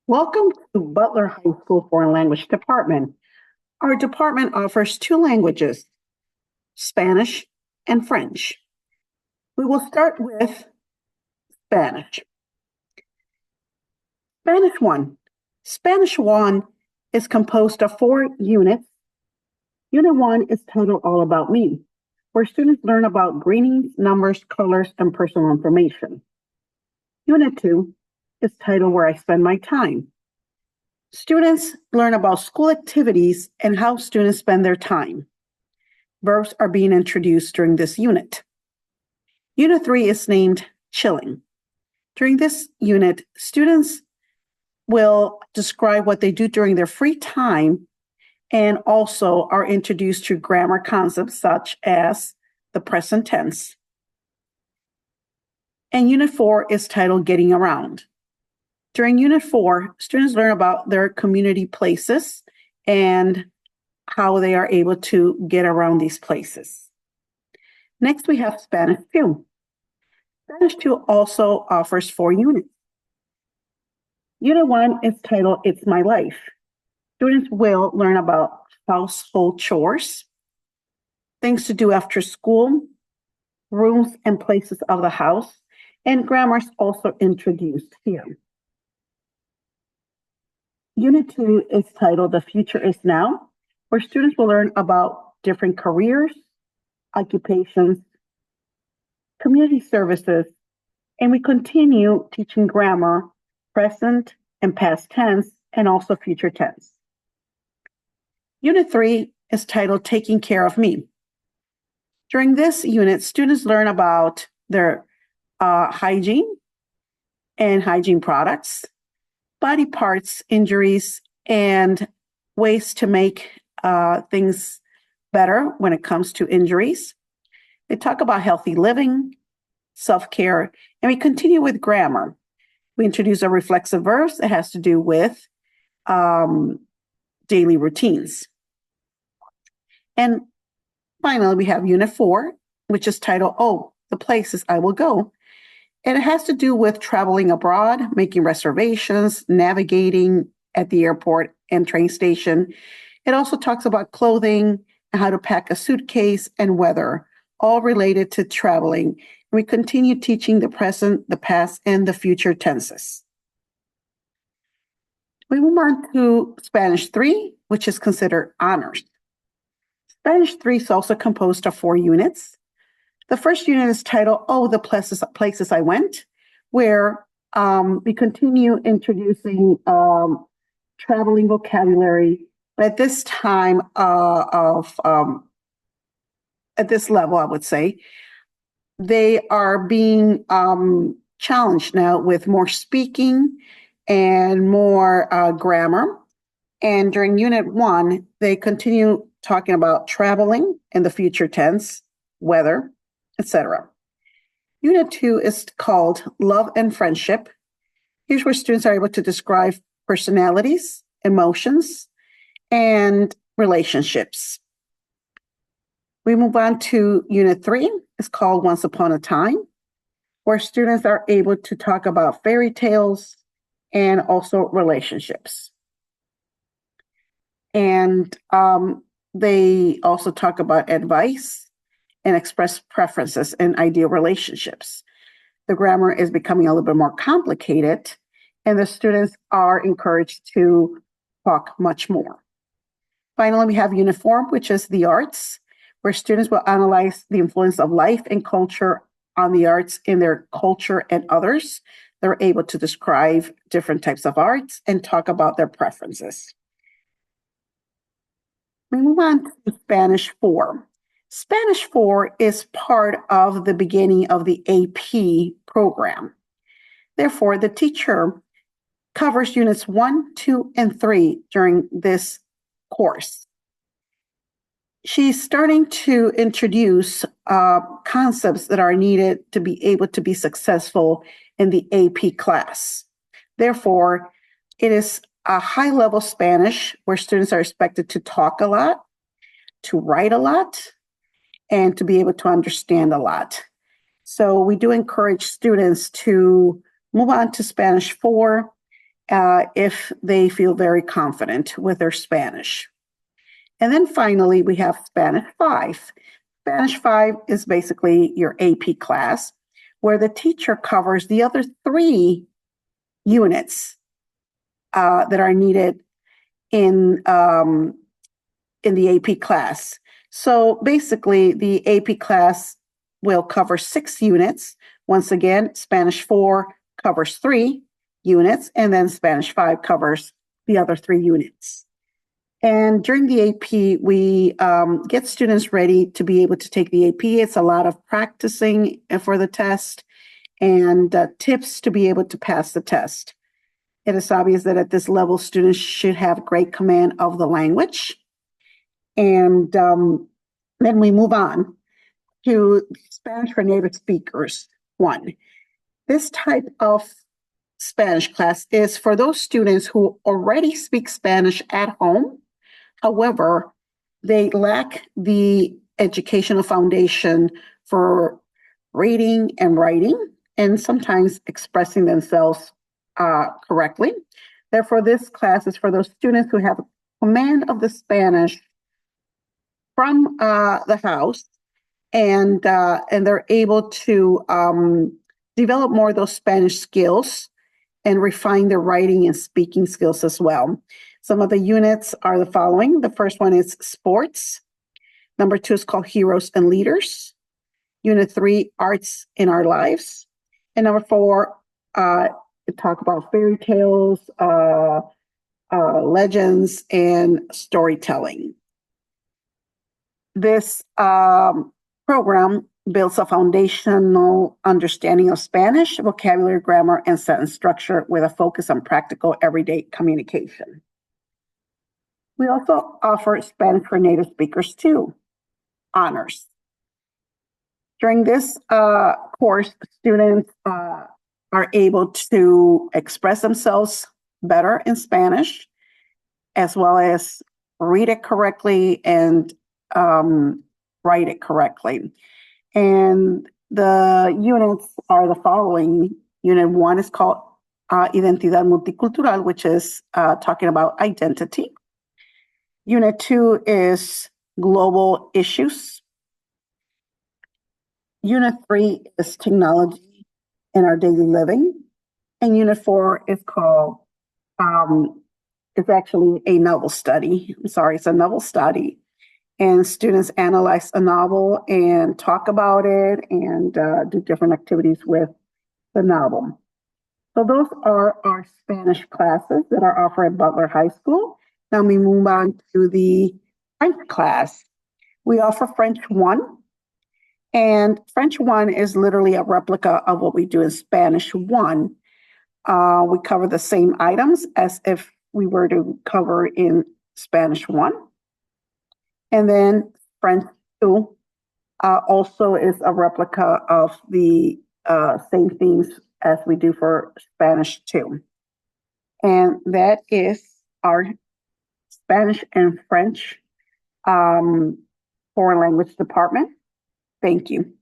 Welcome to Butler High School Foreign Language Department. Our department offers two languages, Spanish and French. We will start with Spanish. Spanish 1. Spanish 1 is composed of 4 units. Unit 1 is titled All About Me, where students learn about greetings, numbers, colors, and personal information. Unit 2 is titled Where I Spend My Time. Students learn about school activities and how students spend their time. Verbs are being introduced during this unit. Unit 3 is named Chilling. During this unit, students will describe what they do during their free time and also are introduced to grammar concepts such as the present tense. And Unit 4 is titled Getting Around. During Unit 4, students learn about their community places and how they are able to get around these places. Next, we have Spanish 2. Spanish 2 also offers 4 units. Unit 1 is titled It's My Life. Students will learn about household chores, things to do after school, rooms and places of the house, and grammar is also introduced here. Unit 2 is titled The Future is Now, where students will learn about different careers, occupations, community services, and we continue teaching grammar, present and past tense, and also future tense. Unit 3 is titled Taking Care of Me. During this unit, students learn about their hygiene and hygiene products, body parts, injuries, and ways to make things better when it comes to injuries. They talk about healthy living, self-care, and we continue with grammar. We introduce a reflexive verbs that has to do with daily routines. And finally, we have Unit 4, which is titled, Oh, the Places I Will Go. And it has to do with traveling abroad, making reservations, navigating at the airport and train station. It also talks about clothing and how to pack a suitcase and weather, all related to traveling. We continue teaching the present, the past, and the future tenses. We move on to Spanish 3, which is considered honors. Spanish 3 is also composed of 4 units. The first unit is titled, Oh, the Places I Went, where we continue introducing traveling vocabulary. But at this time at this level, I would say, they are being challenged now with more speaking and more grammar. And during Unit 1, they continue talking about traveling in the future tense, weather, etc. Unit 2 is called Love and Friendship. Here's where students are able to describe personalities, emotions, and relationships. We move on to Unit 3. It's called Once Upon a Time, where students are able to talk about fairy tales and also relationships. And they also talk about advice and express preferences in ideal relationships. The grammar is becoming a little bit more complicated, and the students are encouraged to talk much more. Finally, we have Unit 4, which is the arts, where students will analyze the influence of life and culture on the arts in their culture and others. They're able to describe different types of arts and talk about their preferences. We move on to Spanish 4. Spanish 4 is part of the beginning of the AP program. Therefore, the teacher covers units 1, 2, and 3 during this course. She's starting to introduce concepts that are needed to be able to be successful in the AP class. Therefore, it is a high-level Spanish where students are expected to talk a lot, to write a lot, and to be able to understand a lot. So we do encourage students to move on to Spanish 4 if they feel very confident with their Spanish. And then finally, we have Spanish 5. Spanish 5 is basically your AP class, where the teacher covers the other 3 units that are needed in the AP class. So basically, the AP class will cover 6 units. Once again, Spanish 4 covers 3 units, and then Spanish 5 covers the other 3 units. And during the AP, we get students ready to be able to take the AP. It's a lot of practicing for the test and tips to be able to pass the test. It is obvious that at this level, students should have great command of the language. And then we move on to Spanish for Native Speakers 1. This type of Spanish class is for those students who already speak Spanish at home. However, they lack the educational foundation for reading and writing, and sometimes expressing themselves correctly. Therefore, this class is for those students who have command of the Spanish from the house, and they're able to develop more of those Spanish skills and refine their writing and speaking skills as well. Some of the units are the following. The first one is sports. Number 2 is called Heroes and Leaders. Unit 3, Arts in Our Lives. And number 4, talk about fairy tales, legends, and storytelling. This program builds a foundational understanding of Spanish, vocabulary, grammar, and sentence structure with a focus on practical everyday communication. We also offer Spanish for Native Speakers too, honors. During this course, students are able to express themselves better in Spanish, as well as read it correctly and write it correctly. And the units are the following. Unit 1 is called Identidad Multicultural, which is talking about identity. Unit 2 is Global Issues. Unit 3 is Technology in Our Daily Living. And Unit 4 is called, it's actually a novel study. I'm sorry, it's a novel study. And students analyze a novel and talk about it and do different activities with the novel. So those are our Spanish classes that are offered at Butler High School. Now we move on to the French class. We offer French 1. And French 1 is literally a replica of what we do in Spanish 1. We cover the same items as if we were to cover in Spanish 1. And then French 2 also is a replica of the same things as we do for Spanish 2. And that is our Spanish and French foreign language department. Thank you.